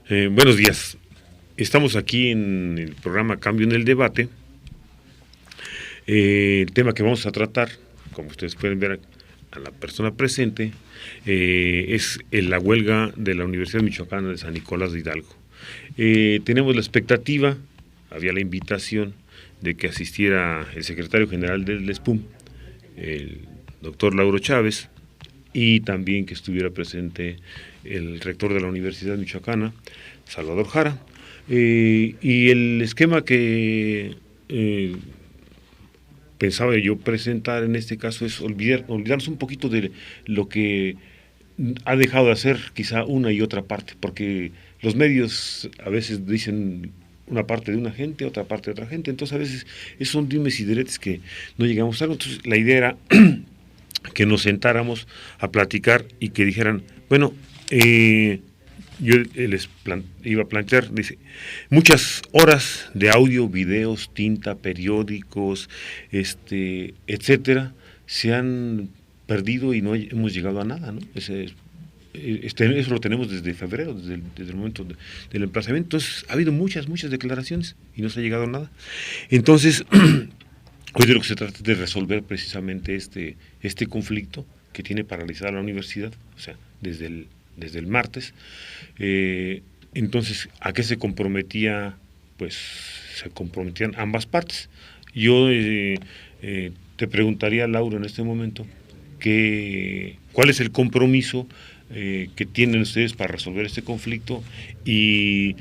Buenos días. Estamos aquí en el programa Cambio en el Debate. El tema que vamos a tratar, como ustedes pueden ver a la persona presente, es la huelga de la Universidad Michoacana de San Nicolás de Hidalgo. Tenemos la expectativa, había la invitación de que asistiera el secretario general del SPUM, el doctor Lauro Chávez, y también que estuviera presente el rector de la Universidad Michoacana, Salvador Jara. Y el esquema que pensaba yo presentar en este caso es olvidarnos un poquito de lo que ha dejado de hacer quizá una y otra parte, porque los medios a veces dicen una parte de una gente, otra parte de otra gente, entonces a veces esos son dimes y diretes que no llegamos a algo. Entonces la idea era que nos sentáramos a platicar y que dijeran, bueno, yo les iba a plantear, dice, muchas horas de audio, videos, tinta, periódicos, etcétera, se han perdido y no hemos llegado a nada, ¿no? Eso lo tenemos desde febrero, desde el momento del emplazamiento. Entonces, ha habido muchas declaraciones y no se ha llegado a nada. Entonces, hoy de lo que se trata es de resolver precisamente este conflicto que tiene paralizada la universidad, o sea, desde el martes. Entonces, ¿a qué se comprometía? Pues se comprometían ambas partes. Yo te preguntaría, Laura, en este momento, ¿cuál es el compromiso que tienen ustedes para resolver este conflicto y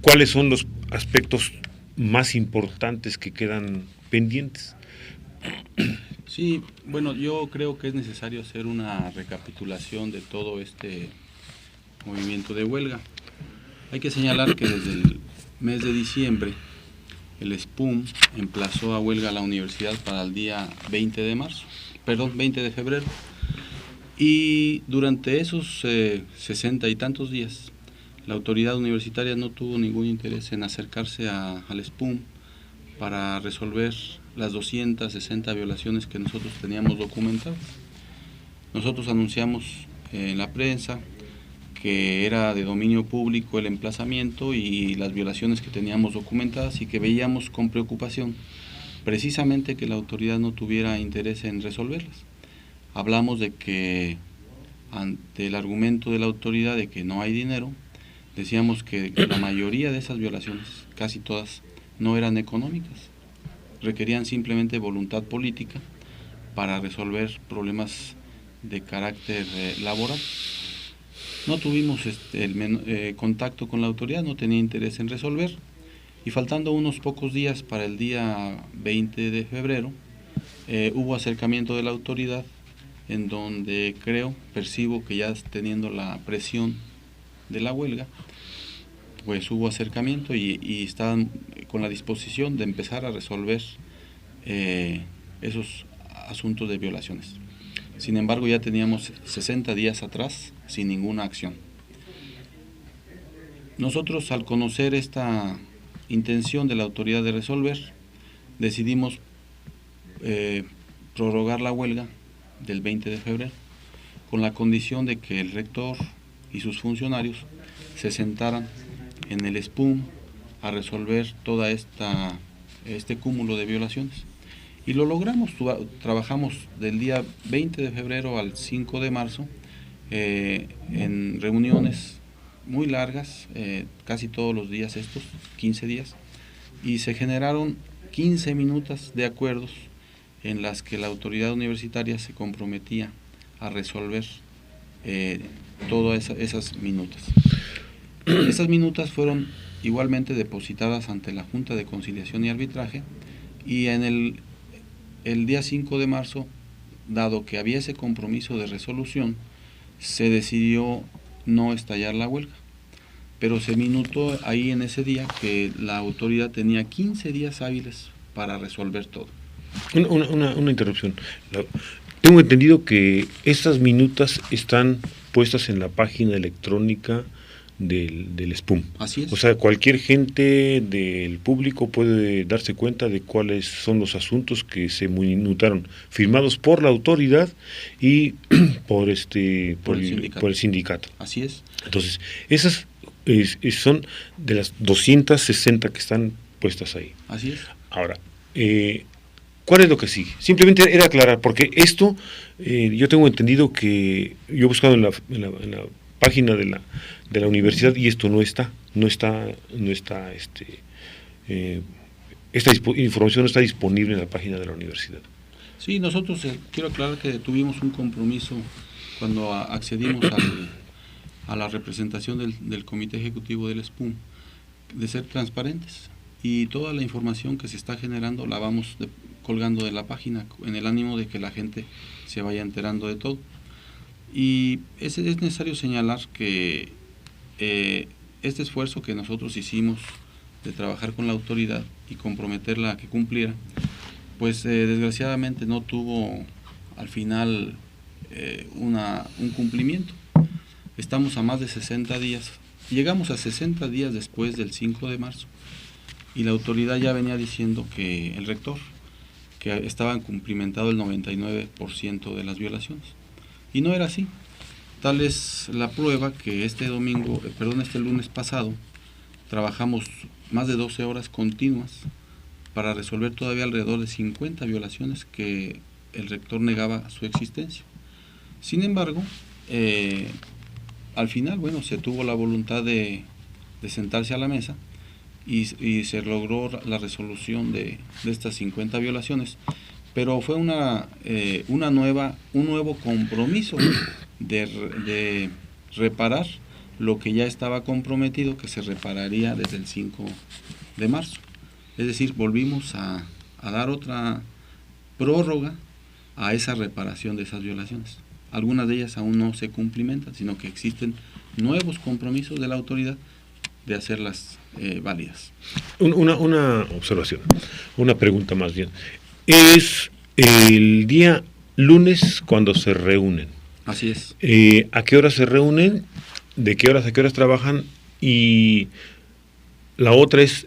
cuáles son los aspectos más importantes que quedan pendientes? Sí, bueno, yo creo que es necesario hacer una recapitulación de todo este movimiento de huelga. Hay que señalar que desde el mes de diciembre el SPUM emplazó a huelga a la universidad para el día 20 de febrero, y durante esos 60 y tantos días la autoridad universitaria no tuvo ningún interés en acercarse al SPUM para resolver las 260 violaciones que nosotros teníamos documentadas. Nosotros anunciamos en la prensa que era de dominio público el emplazamiento y las violaciones que teníamos documentadas, y que veíamos con preocupación precisamente que la autoridad no tuviera interés en resolverlas. Hablamos de que ante el argumento de la autoridad de que no hay dinero, decíamos que la mayoría de esas violaciones, casi todas, no eran económicas, requerían simplemente voluntad política para resolver problemas de carácter laboral. No tuvimos contacto con la autoridad, no tenía interés en resolver, y faltando unos pocos días para el día 20 de febrero, hubo acercamiento de la autoridad, en donde percibo que ya teniendo la presión de la huelga, pues hubo acercamiento y estaban con la disposición de empezar a resolver esos asuntos de violaciones. Sin embargo, ya teníamos 60 días atrás sin ninguna acción. Nosotros, al conocer esta intención de la autoridad de resolver, decidimos prorrogar la huelga del 20 de febrero, con la condición de que el rector y sus funcionarios se sentaran en el SPUM a resolver toda este cúmulo de violaciones. Y lo logramos. Trabajamos del día 20 de febrero al 5 de marzo en reuniones muy largas, casi todos los días estos, 15 días, y se generaron 15 minutas de acuerdos en las que la autoridad universitaria se comprometía a resolver todas esas minutas. Esas minutas fueron igualmente depositadas ante la Junta de Conciliación y Arbitraje, y en el día 5 de marzo, dado que había ese compromiso de resolución, se decidió no estallar la huelga, pero se minutó ahí en ese día que la autoridad tenía 15 días hábiles para resolver todo. Una interrupción. Tengo entendido que estas minutas están puestas en la página electrónica del SPUM. Así es. O sea, cualquier gente del público puede darse cuenta de cuáles son los asuntos que se minutaron, firmados por la autoridad y por el sindicato. Así es. Entonces, esas son de las 260 que están puestas ahí. Así es. Ahora, ¿cuál es lo que sigue? Simplemente era aclarar, porque esto, yo tengo entendido que, yo he buscado en la página de la universidad y esto esta información no está disponible en la página de la universidad. Sí, nosotros quiero aclarar que tuvimos un compromiso cuando accedimos a la representación del Comité Ejecutivo del SPUM, de ser transparentes, y toda la información que se está generando la vamos colgando de la página en el ánimo de que la gente se vaya enterando de todo. Y es necesario señalar que este esfuerzo que nosotros hicimos de trabajar con la autoridad y comprometerla a que cumpliera, pues desgraciadamente no tuvo al final un cumplimiento. Estamos a más de 60 días, llegamos a 60 días después del 5 de marzo y la autoridad ya venía diciendo que el rector, que estaban cumplimentado el 99% de las violaciones. Y no era así. Tal es la prueba que este lunes pasado, trabajamos más de 12 horas continuas para resolver todavía alrededor de 50 violaciones que el rector negaba su existencia. Sin embargo, al final, se tuvo la voluntad de sentarse a la mesa y se logró la resolución de estas 50 violaciones, pero fue un nuevo compromiso de reparar lo que ya estaba comprometido, que se repararía desde el 5 de marzo. Es decir, volvimos a dar otra prórroga a esa reparación de esas violaciones. Algunas de ellas aún no se cumplimentan, sino que existen nuevos compromisos de la autoridad de hacerlas válidas. Una observación, una pregunta más bien. Es el día lunes cuando se reúnen. Así es. ¿A qué horas se reúnen? ¿De qué horas a qué horas trabajan? Y la otra es...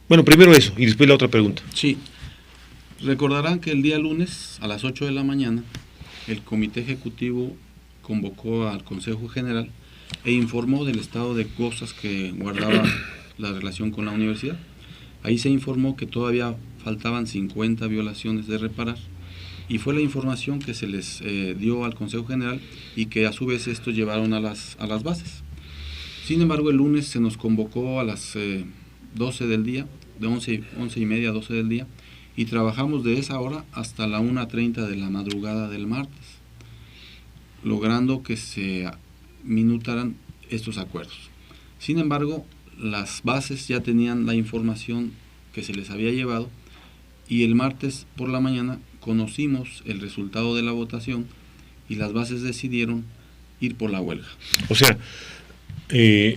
Bueno, primero eso y después la otra pregunta. Sí. Recordarán que el día lunes a las 8 de la mañana el Comité Ejecutivo convocó al Consejo General e informó del estado de cosas que guardaba la relación con la universidad. Ahí se informó que todavía faltaban 50 violaciones de reparar y fue la información que se les dio al Consejo General y que a su vez estos llevaron a las bases. Sin embargo, el lunes se nos convocó a las 12 del día, de 11:30 a 12 del día, y trabajamos de esa hora hasta la 1:30 de la madrugada del martes, logrando que se minutaran estos acuerdos. Sin embargo, las bases ya tenían la información que se les había llevado y el martes por la mañana conocimos el resultado de la votación y las bases decidieron ir por la huelga. O sea, la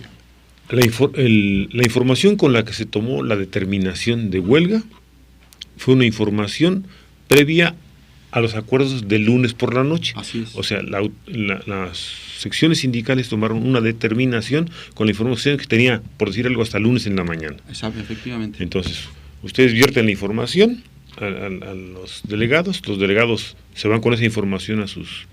información con la que se tomó la determinación de huelga fue una información previa a los acuerdos del lunes por la noche. Así es. O sea, las secciones sindicales tomaron una determinación con la información que tenía, por decir algo, hasta el lunes en la mañana. Exacto, efectivamente. Entonces, ustedes vierten la información a los delegados se van con esa información a sus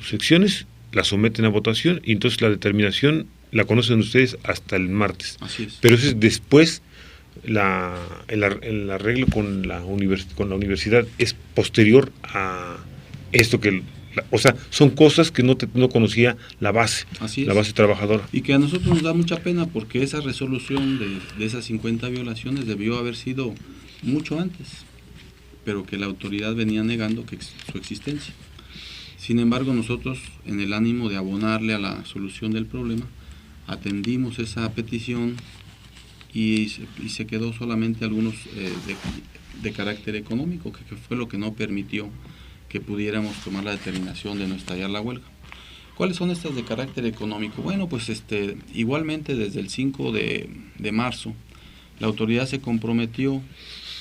secciones, la someten a votación y entonces la determinación la conocen ustedes hasta el martes. Así es. Pero eso es después, el arreglo con la universidad es posterior a esto o sea, son cosas que no conocía la base, Así es. La base trabajadora. Y que a nosotros nos da mucha pena porque esa resolución de esas 50 violaciones debió haber sido mucho antes, pero que la autoridad venía negando su existencia. Sin embargo, nosotros, en el ánimo de abonarle a la solución del problema, atendimos esa petición y se quedó solamente algunos de carácter económico, que fue lo que no permitió que pudiéramos tomar la determinación de no estallar la huelga. ¿Cuáles son estas de carácter económico? Bueno, pues igualmente desde el 5 de marzo, la autoridad se comprometió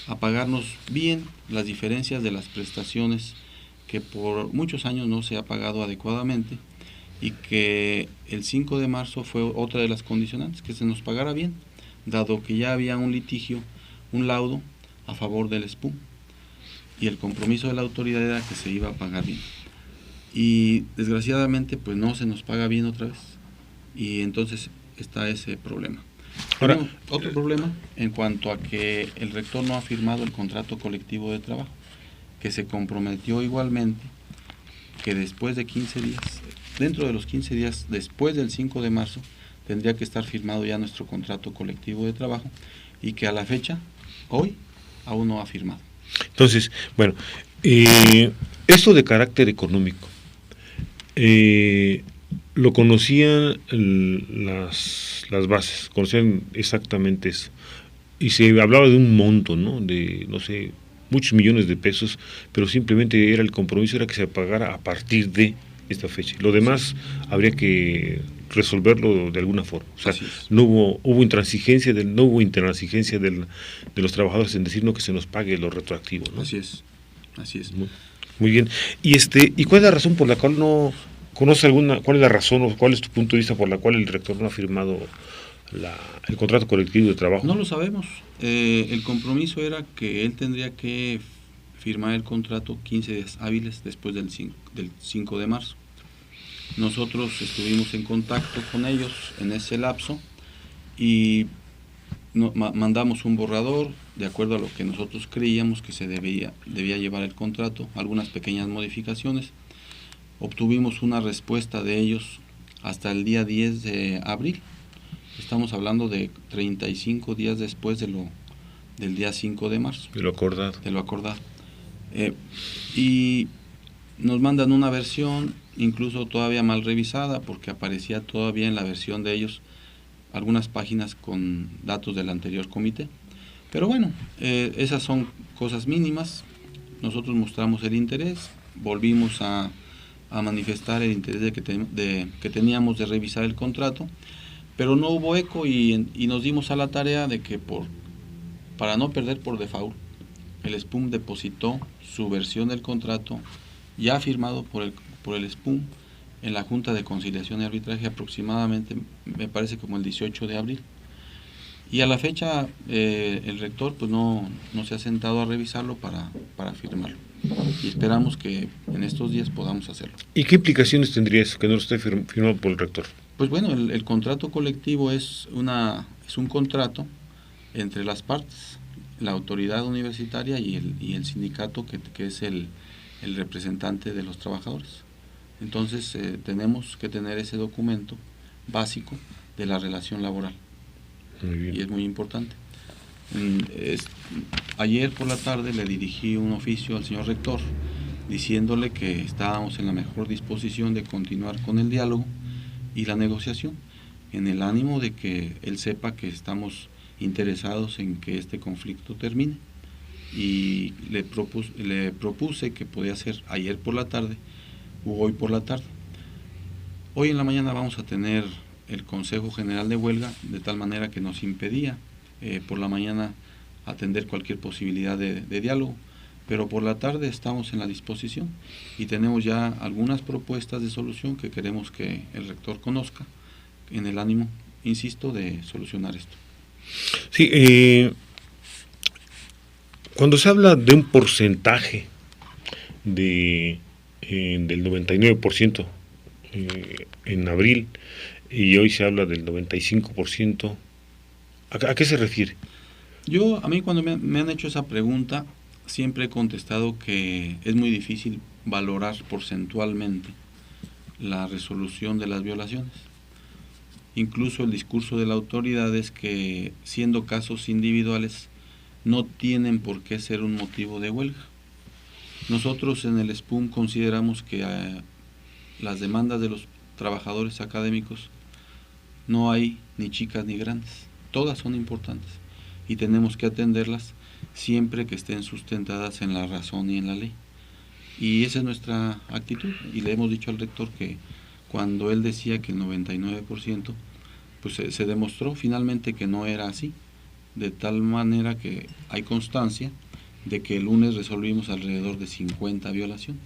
a pagarnos bien las diferencias de las prestaciones que por muchos años no se ha pagado adecuadamente y que el 5 de marzo fue otra de las condicionantes, que se nos pagara bien, dado que ya había un litigio, un laudo a favor del SPUM, y el compromiso de la autoridad era que se iba a pagar bien. Y desgraciadamente pues no se nos paga bien otra vez, y entonces está ese problema. Ahora, otro problema en cuanto a que el rector no ha firmado el contrato colectivo de trabajo, que se comprometió igualmente que después de 15 días, dentro de los 15 días, después del 5 de marzo, tendría que estar firmado ya nuestro contrato colectivo de trabajo, y que a la fecha, hoy, aún no ha firmado. Entonces, bueno, esto de carácter económico, lo conocían las bases, conocían exactamente eso. Y se hablaba de un monto, ¿no? De, no sé, muchos millones de pesos, pero simplemente era el compromiso, era que se pagara a partir de esta fecha. Lo demás habría que resolverlo de alguna forma. O sea, no hubo intransigencia de los trabajadores en decir no, que se nos pague lo retroactivo, ¿no? Así es. Muy bien. ¿Y cuál es la razón por la cual no conoce cuál es la razón o cuál es tu punto de vista por la cual el rector no ha firmado el contrato colectivo de trabajo? No lo sabemos. El compromiso era que él tendría que firmar el contrato 15 días hábiles después del 5 de marzo. Nosotros estuvimos en contacto con ellos en ese lapso y mandamos un borrador de acuerdo a lo que nosotros creíamos que se debía llevar el contrato, algunas pequeñas modificaciones. Obtuvimos una respuesta de ellos hasta el día 10 de abril. Estamos hablando de 35 días después del día 5 de marzo. De lo acordado. Y nos mandan una versión, incluso todavía mal revisada, porque aparecía todavía en la versión de ellos algunas páginas con datos del anterior comité. Pero bueno, esas son cosas mínimas. Nosotros mostramos el interés, volvimos a manifestar el interés que teníamos de revisar el contrato, pero no hubo eco y nos dimos a la tarea de que para no perder por default, el SPUM depositó su versión del contrato ya firmado por el SPUM en la Junta de Conciliación y Arbitraje aproximadamente, me parece como el 18 de abril. Y a la fecha el rector pues no se ha sentado a revisarlo para firmarlo. Y esperamos que en estos días podamos hacerlo. ¿Y qué implicaciones tendría eso, que no esté firmado por el rector? Pues bueno, el contrato colectivo es un contrato entre las partes, la autoridad universitaria y el sindicato que es el representante de los trabajadores. Entonces tenemos que tener ese documento básico de la relación laboral. Muy bien. Y es muy importante. Ayer por la tarde le dirigí un oficio al señor rector diciéndole que estábamos en la mejor disposición de continuar con el diálogo y la negociación, en el ánimo de que él sepa que estamos interesados en que este conflicto termine. Y le propuse que podía ser ayer por la tarde u hoy por la tarde. Hoy en la mañana vamos a tener el Consejo General de Huelga, de tal manera que nos impedía por la mañana atender cualquier posibilidad de diálogo, pero por la tarde estamos en la disposición y tenemos ya algunas propuestas de solución que queremos que el rector conozca, en el ánimo, insisto, de solucionar esto. Sí, cuando se habla de un porcentaje del 99% en abril, y hoy se habla del 95%, ¿a qué se refiere? A mí cuando me han hecho esa pregunta, siempre he contestado que es muy difícil valorar porcentualmente la resolución de las violaciones. Incluso el discurso de la autoridad es que, siendo casos individuales, no tienen por qué ser un motivo de huelga. Nosotros en el SPUM consideramos que las demandas de los trabajadores académicos no hay ni chicas ni grandes, todas son importantes y tenemos que atenderlas siempre que estén sustentadas en la razón y en la ley. Y esa es nuestra actitud, y le hemos dicho al rector que cuando él decía que el 99%, pues se demostró finalmente que no era así, de tal manera que hay constancia de que el lunes resolvimos alrededor de 50 violaciones.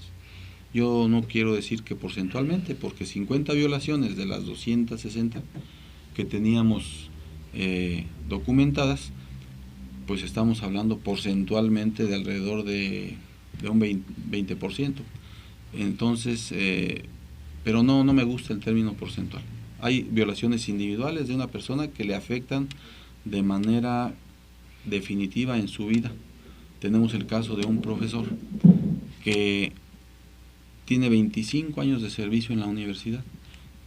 Yo no quiero decir que porcentualmente, porque 50 violaciones de las 260 que teníamos documentadas, pues estamos hablando porcentualmente de alrededor de un 20%. Entonces, pero no me gusta el término porcentual. Hay violaciones individuales de una persona que le afectan de manera definitiva en su vida. Tenemos el caso de un profesor que tiene 25 años de servicio en la universidad,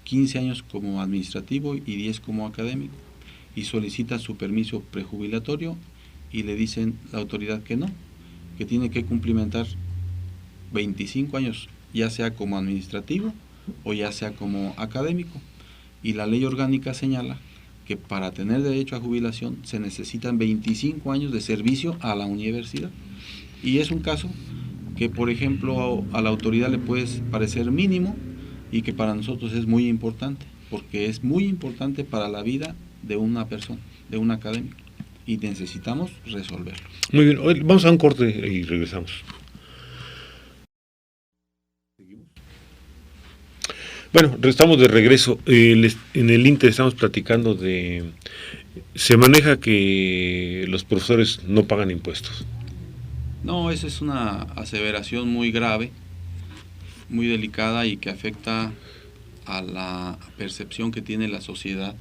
15 años como administrativo y 10 como académico, y solicita su permiso prejubilatorio y le dicen la autoridad que no, que tiene que cumplimentar 25 años, ya sea como administrativo o ya sea como académico. Y la ley orgánica señala que para tener derecho a jubilación se necesitan 25 años de servicio a la universidad. Y es un caso que, por ejemplo, a la autoridad le puede parecer mínimo y que para nosotros es muy importante, porque es muy importante para la vida de una persona, de un académico, y necesitamos resolverlo. Muy bien, vamos a un corte y regresamos. Bueno, estamos de regreso. En el Inter estamos platicando de... Se maneja que los profesores no pagan impuestos. No, esa es una aseveración muy grave, muy delicada y que afecta a la percepción que tiene la sociedad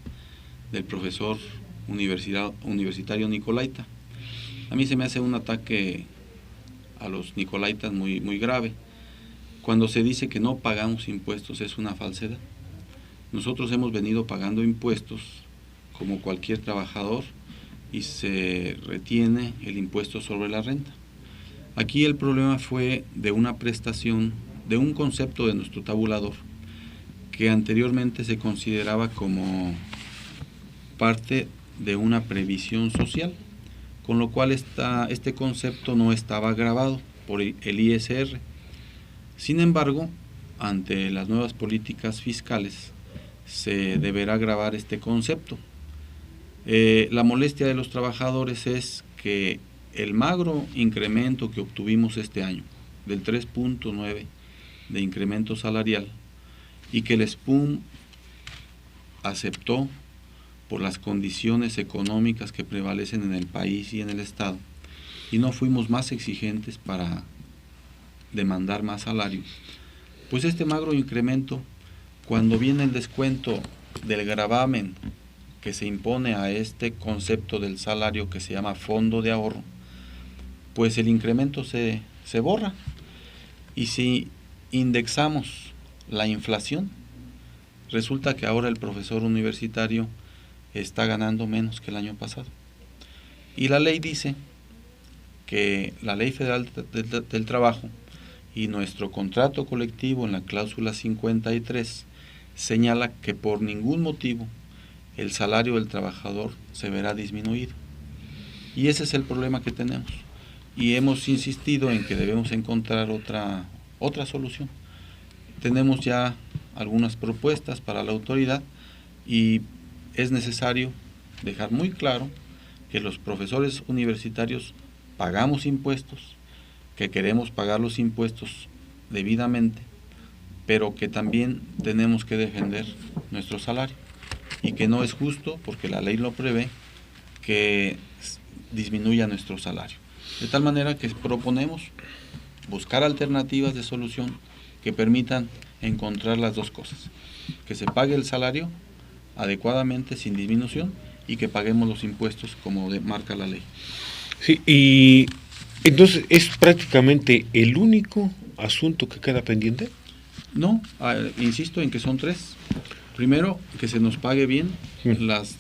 del profesor universitario nicolaita. A mí se me hace un ataque a los nicolaitas muy grave. Cuando se dice que no pagamos impuestos es una falsedad. Nosotros hemos venido pagando impuestos como cualquier trabajador y se retiene el impuesto sobre la renta. Aquí el problema fue de una prestación, de un concepto de nuestro tabulador que anteriormente se consideraba como parte de una previsión social, con lo cual este concepto no estaba grabado por el ISR. Sin embargo, ante las nuevas políticas fiscales, se deberá grabar este concepto. La molestia de los trabajadores es que el magro incremento que obtuvimos este año, del 3.9 de incremento salarial, y que el SPUM aceptó por las condiciones económicas que prevalecen en el país y en el Estado, y no fuimos más exigentes para demandar más salario, pues este magro incremento, cuando viene el descuento del gravamen que se impone a este concepto del salario que se llama fondo de ahorro, pues el incremento se borra. Y si indexamos la inflación, resulta que ahora el profesor universitario está ganando menos que el año pasado. Y la ley dice que la Ley Federal del Trabajo y nuestro contrato colectivo en la cláusula 53 señala que por ningún motivo el salario del trabajador se verá disminuido. Y ese es el problema que tenemos. Y hemos insistido en que debemos encontrar otra solución. Tenemos ya algunas propuestas para la autoridad y es necesario dejar muy claro que los profesores universitarios pagamos impuestos, que queremos pagar los impuestos debidamente, pero que también tenemos que defender nuestro salario y que no es justo, porque la ley lo prevé, que disminuya nuestro salario. De tal manera que proponemos buscar alternativas de solución que permitan encontrar las dos cosas: que se pague el salario adecuadamente sin disminución y que paguemos los impuestos como marca la ley. Sí, y entonces es prácticamente el único asunto que queda pendiente. No, insisto en que son tres. Primero, que se nos pague bien las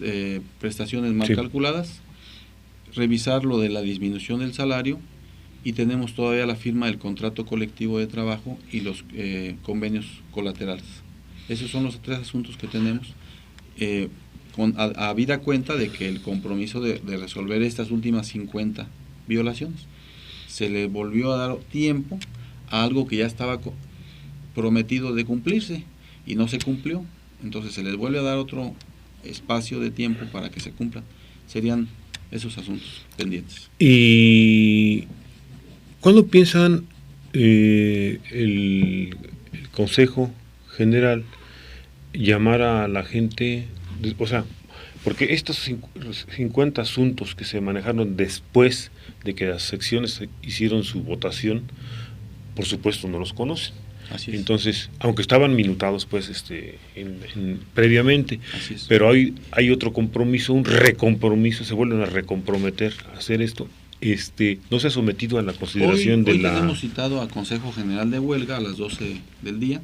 prestaciones mal calculadas, revisar lo de la disminución del salario, y tenemos todavía la firma del contrato colectivo de trabajo y los convenios colaterales. Esos son los tres asuntos que tenemos, habida cuenta de que el compromiso de resolver estas últimas 50 violaciones. Se le volvió a dar tiempo a algo que ya estaba prometido de cumplirse y no se cumplió. Entonces se les vuelve a dar otro espacio de tiempo para que se cumplan. Serían esos asuntos pendientes. ¿Y cuándo piensan el Consejo General llamara a la gente, o sea, porque estos 50 asuntos que se manejaron después de que las secciones hicieron su votación, por supuesto no los conocen. Así es. Entonces, aunque estaban minutados pues previamente, pero hay otro compromiso, un recompromiso, se vuelven a recomprometer a hacer esto. No se ha sometido a la consideración hoy tenemos citado a Consejo General de Huelga a las 12 del día.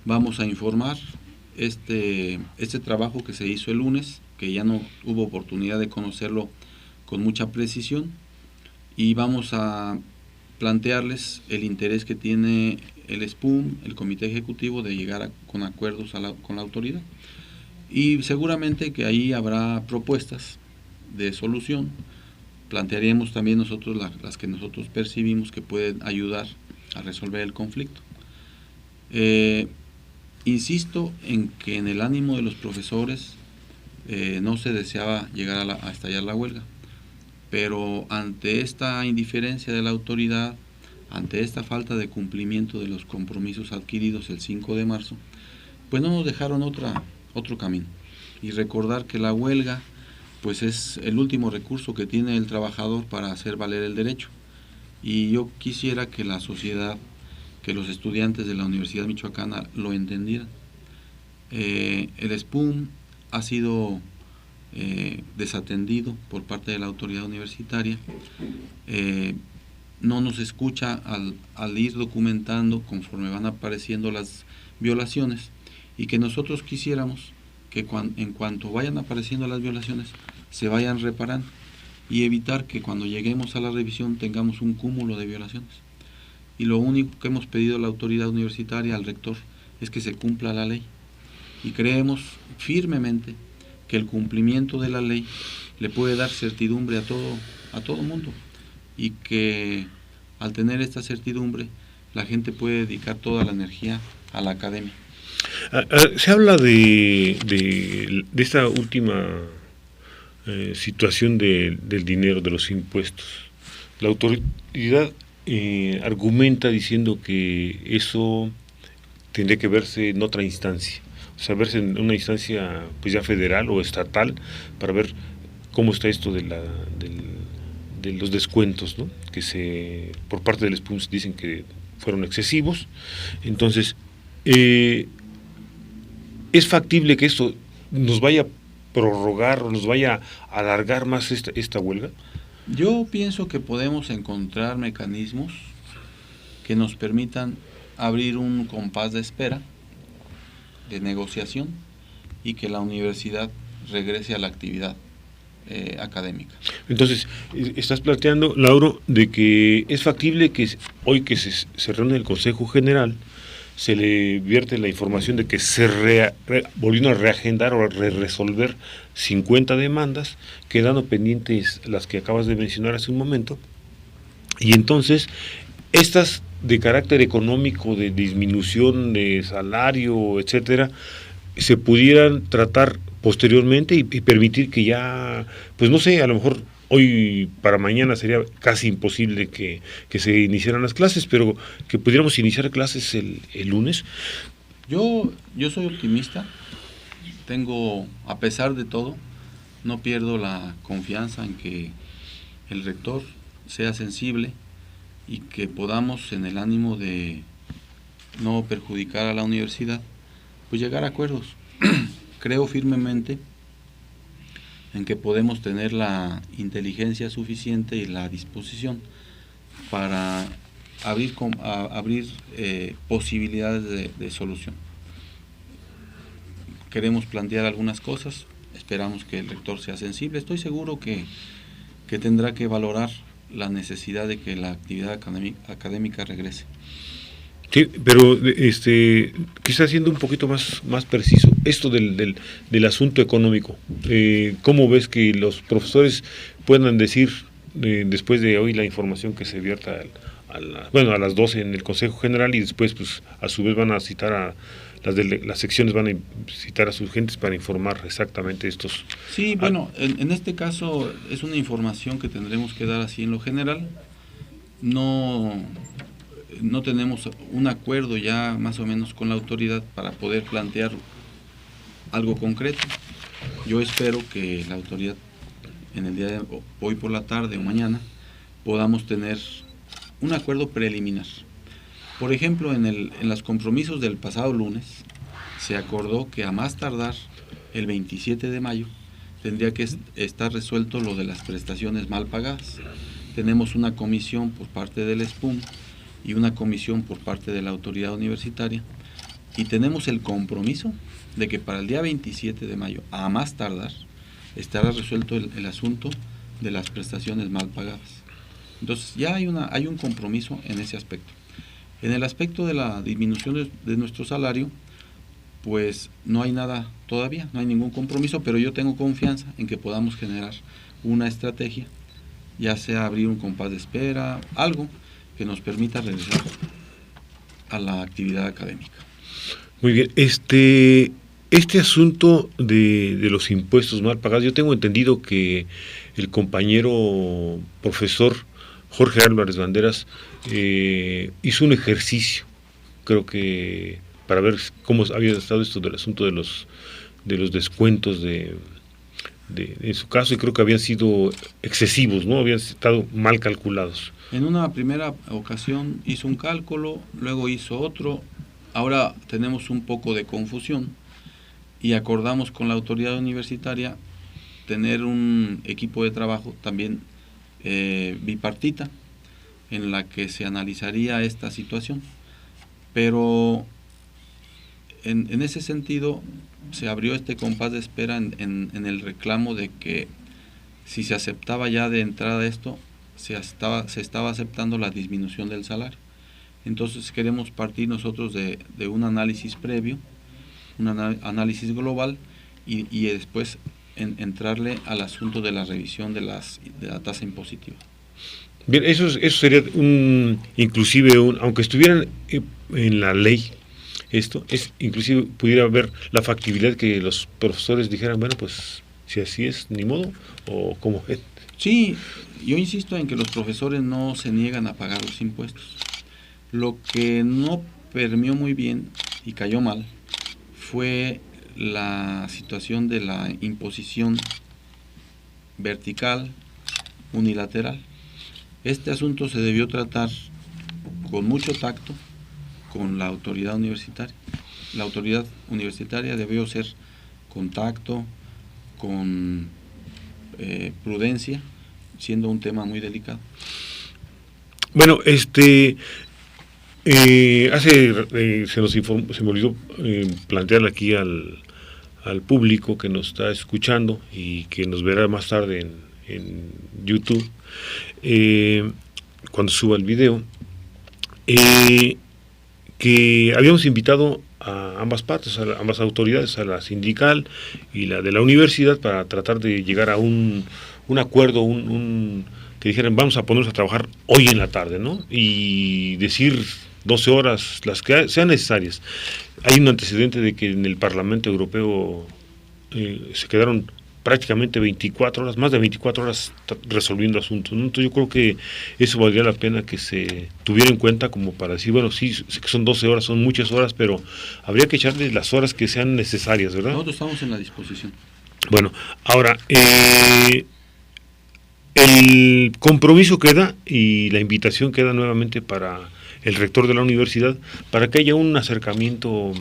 Vamos a informar este trabajo que se hizo el lunes, que ya no hubo oportunidad de conocerlo con mucha precisión, y vamos a plantearles el interés que tiene el SPUM, el Comité Ejecutivo, de llegar con acuerdos con la autoridad. Y seguramente que ahí habrá propuestas de solución. Plantearíamos también nosotros las que nosotros percibimos que pueden ayudar a resolver el conflicto. Insisto en que en el ánimo de los profesores no se deseaba llegar a estallar la huelga, pero ante esta indiferencia de la autoridad, ante esta falta de cumplimiento de los compromisos adquiridos el 5 de marzo, pues no nos dejaron otro camino. Y recordar que la huelga pues es el último recurso que tiene el trabajador para hacer valer el derecho. Y yo quisiera que la sociedad, que los estudiantes de la Universidad Michoacana lo entendieran. El SPUM ha sido desatendido por parte de la autoridad universitaria, no nos escucha al ir documentando conforme van apareciendo las violaciones, y que nosotros quisiéramos que en cuanto vayan apareciendo las violaciones se vayan reparando y evitar que cuando lleguemos a la revisión tengamos un cúmulo de violaciones. Y lo único que hemos pedido a la autoridad universitaria, al rector, es que se cumpla la ley, y creemos firmemente que el cumplimiento de la ley le puede dar certidumbre a todo mundo, y que al tener esta certidumbre la gente puede dedicar toda la energía a la academia. Se habla de esta última situación del dinero, de los impuestos. La autoridad argumenta diciendo que eso tendría que verse en otra instancia, o sea, verse en una instancia pues ya federal o estatal, para ver cómo está esto de los descuentos, ¿no? Que por parte del SPUM dicen que fueron excesivos. Entonces, ¿es factible que esto nos vaya a prorrogar o nos vaya a alargar más esta huelga? Yo pienso que podemos encontrar mecanismos que nos permitan abrir un compás de espera, de negociación, y que la universidad regrese a la actividad académica. Entonces, estás planteando, Lauro, de que es factible que hoy que se reúne el Consejo General, se le vierte la información de que se volvieron a reagendar o a resolver 50 demandas, quedando pendientes las que acabas de mencionar hace un momento, y entonces estas de carácter económico, de disminución de salario, etcétera, se pudieran tratar posteriormente y permitir que ya, pues no sé, a lo mejor hoy para mañana sería casi imposible que se iniciaran las clases, pero que pudiéramos iniciar clases el lunes. Yo soy optimista, a pesar de todo, no pierdo la confianza en que el rector sea sensible y que podamos, en el ánimo de no perjudicar a la universidad, pues llegar a acuerdos. Creo firmemente en que podemos tener la inteligencia suficiente y la disposición para abrir posibilidades de solución. Queremos plantear algunas cosas, esperamos que el rector sea sensible. Estoy seguro que tendrá que valorar la necesidad de que la actividad académica regrese. Sí, pero quizás siendo un poquito más preciso, esto del asunto económico, ¿cómo ves que los profesores puedan decir, después de hoy la información que se vierta a las 12 en el Consejo General, y después pues a su vez van a citar las secciones van a citar a sus gentes para informar exactamente estos? Sí, bueno, en este caso es una información que tendremos que dar así en lo general. No no tenemos un acuerdo ya más o menos con la autoridad para poder plantear algo concreto. Yo espero que la autoridad en el día de hoy por la tarde o mañana podamos tener un acuerdo preliminar. Por ejemplo, en los compromisos del pasado lunes se acordó que a más tardar el 27 de mayo tendría que estar resuelto lo de las prestaciones mal pagadas. Tenemos una comisión por parte del SPUM y una comisión por parte de la autoridad universitaria, y tenemos el compromiso de que para el día 27 de mayo, a más tardar, estará resuelto el asunto de las prestaciones mal pagadas. Entonces ya hay un compromiso en ese aspecto. En el aspecto de la disminución de nuestro salario, pues no hay nada todavía, no hay ningún compromiso, pero yo tengo confianza en que podamos generar una estrategia, ya sea abrir un compás de espera, algo que nos permita regresar a la actividad académica. Muy bien, este asunto de los impuestos mal pagados, yo tengo entendido que el compañero profesor Jorge Álvarez Banderas hizo un ejercicio, creo que para ver cómo había estado esto del asunto de los descuentos en su caso, y creo que habían sido excesivos, ¿no? Habían estado mal calculados. En una primera ocasión hizo un cálculo, luego hizo otro, ahora tenemos un poco de confusión y acordamos con la autoridad universitaria tener un equipo de trabajo también bipartita en la que se analizaría esta situación, pero en ese sentido se abrió este compás de espera en el reclamo de que si se aceptaba ya de entrada esto, se estaba aceptando la disminución del salario. Entonces queremos partir nosotros de un análisis previo, un análisis global, y después entrarle al asunto de la revisión de la tasa impositiva. Bien, eso sería inclusive aunque estuvieran en la ley, esto es, inclusive pudiera haber la factibilidad que los profesores dijeran, bueno, pues si así es, ni modo, o como es. Sí, yo insisto en que los profesores no se niegan a pagar los impuestos. Lo que no permeó muy bien y cayó mal fue la situación de la imposición vertical, unilateral. Este asunto se debió tratar con mucho tacto con la autoridad universitaria. La autoridad universitaria debió ser con tacto, con prudencia, siendo un tema muy delicado. Bueno, se nos informó, se me olvidó plantearle aquí al público que nos está escuchando y que nos verá más tarde en YouTube, cuando suba el video, que habíamos invitado a ambas partes, a ambas autoridades, a la sindical y la de la universidad, para tratar de llegar a un acuerdo, que dijeran, vamos a ponernos a trabajar hoy en la tarde, ¿no? Y decir 12 horas, las que sean necesarias. Hay un antecedente de que en el Parlamento Europeo se quedaron prácticamente 24 horas, más de 24 horas resolviendo asuntos, ¿no? Entonces yo creo que eso valdría la pena que se tuviera en cuenta, como para decir, bueno, sí, sé que son 12 horas, son muchas horas, pero habría que echarle las horas que sean necesarias, ¿verdad? Nosotros estamos en la disposición. Bueno, ahora, el compromiso queda y la invitación queda nuevamente para el rector de la universidad, para que haya un acercamiento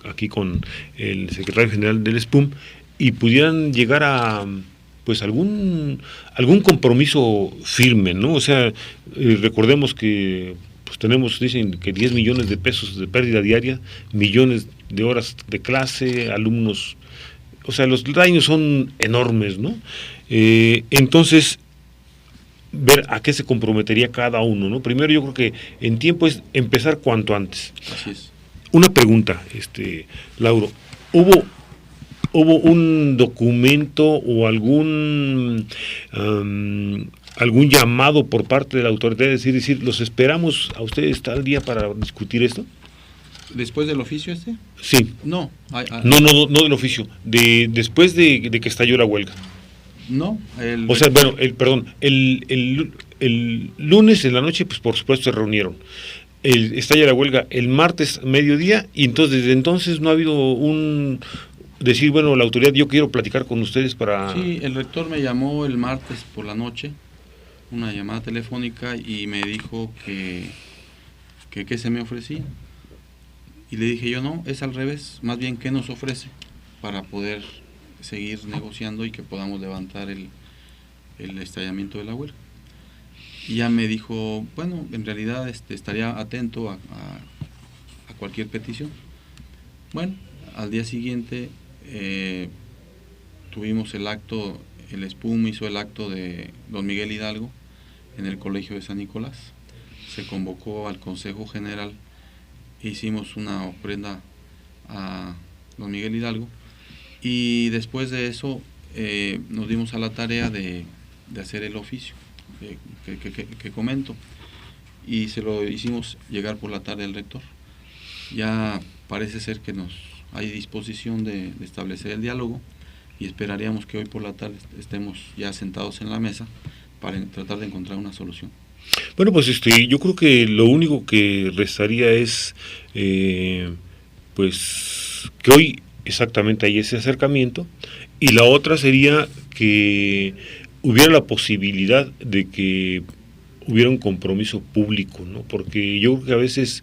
aquí con el secretario general del SPUM y pudieran llegar a pues algún compromiso firme, ¿no? O sea, recordemos que pues tenemos, dicen que 10 millones de pesos de pérdida diaria, millones de horas de clase, alumnos, o sea, los daños son enormes, ¿no? Entonces, ver a qué se comprometería cada uno, ¿no? Primero yo creo que en tiempo es empezar cuanto antes. Así es. Una pregunta, Lauro, ¿hubo un documento o algún llamado por parte de la autoridad, decir, los esperamos a ustedes tal día para discutir esto? ¿Después del oficio Sí. No. No del oficio, después de que estalló la huelga. No. O sea, bueno, el lunes en la noche, pues por supuesto se reunieron. estalla la huelga el martes mediodía, y entonces desde entonces no ha habido un decir, bueno, la autoridad, yo quiero platicar con ustedes para... Sí, el rector me llamó el martes por la noche, una llamada telefónica, y me dijo que se me ofrecía. Y le dije yo, no, es al revés, más bien qué nos ofrece para poder seguir negociando y que podamos levantar el estallamiento de la huelga. Y ya me dijo, bueno, en realidad estaría atento a cualquier petición. Bueno, al día siguiente tuvimos el acto, el SPUM hizo el acto de don Miguel Hidalgo en el Colegio de San Nicolás. Se convocó al Consejo General e hicimos una ofrenda a don Miguel Hidalgo, y después de eso nos dimos a la tarea de hacer el oficio que comento, y se lo hicimos llegar por la tarde al rector. Ya parece ser que hay disposición de establecer el diálogo, y esperaríamos que hoy por la tarde estemos ya sentados en la mesa para tratar de encontrar una solución. Bueno, pues yo creo que lo único que restaría es pues que hoy exactamente hay ese acercamiento, y la otra sería que hubiera la posibilidad de que hubiera un compromiso público, ¿no? Porque yo creo que a veces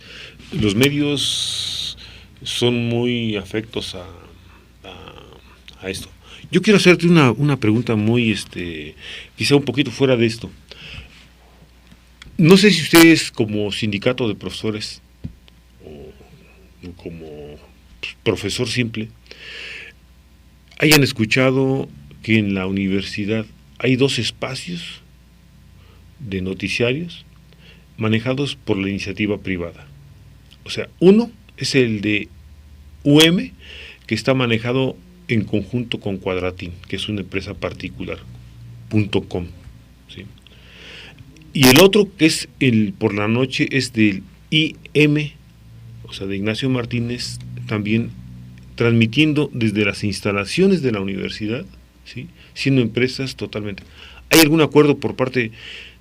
los medios son muy afectos a esto. Yo quiero hacerte una pregunta muy, quizá un poquito fuera de esto. No sé si ustedes como sindicato de profesores o como profesor simple hayan escuchado que en la universidad hay 2 espacios de noticiarios manejados por la iniciativa privada. O sea, uno es el de UM, que está manejado en conjunto con Cuadratín, que es una empresa particular, .com, ¿sí? Y el otro, que es por la noche, es del IM, o sea, de Ignacio Martínez, también transmitiendo desde las instalaciones de la universidad, ¿sí? Siendo empresas totalmente. ¿Hay algún acuerdo por parte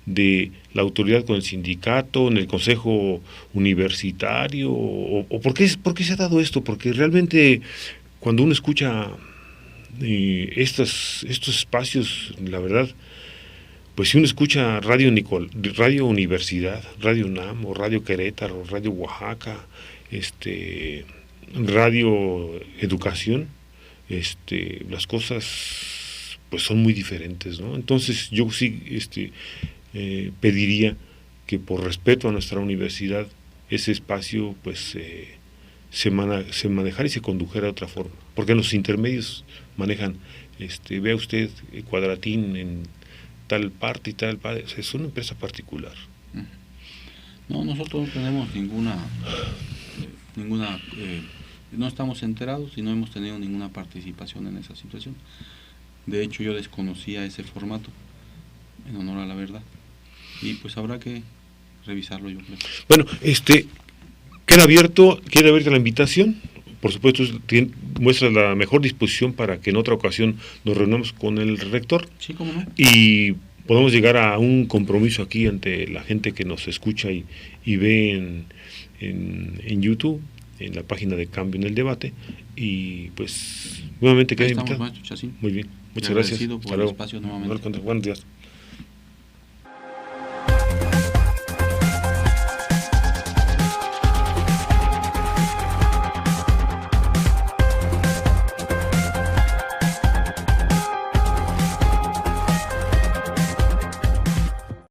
de la autoridad con el sindicato, en el consejo universitario? ¿O por qué se ha dado esto? Porque realmente cuando uno escucha estos espacios, la verdad, pues si uno escucha Radio Universidad, Radio UNAM, o Radio Querétaro, Radio Oaxaca, Radio Educación, las cosas pues son muy diferentes, ¿no? Entonces yo sí pediría que por respeto a nuestra universidad ese espacio pues se manejara y se condujera de otra forma, porque los intermedios manejan, vea usted, Cuadratín en tal parte y tal parte, o sea, es una empresa particular. No, nosotros no tenemos ninguna no estamos enterados y no hemos tenido ninguna participación en esa situación. De hecho, yo desconocía ese formato, en honor a la verdad, y pues habrá que revisarlo, yo creo. Bueno, queda abierta la invitación. Por supuesto, muestra la mejor disposición para que en otra ocasión nos reunamos con el rector. Sí, cómo no. Y podamos llegar a un compromiso aquí ante la gente que nos escucha y ve en YouTube, en la página de Cambio en el Debate. Y pues nuevamente queda invitado. Maestro Chacín. Muy bien, muchas gracias. Por el espacio nuevamente. Buenos días.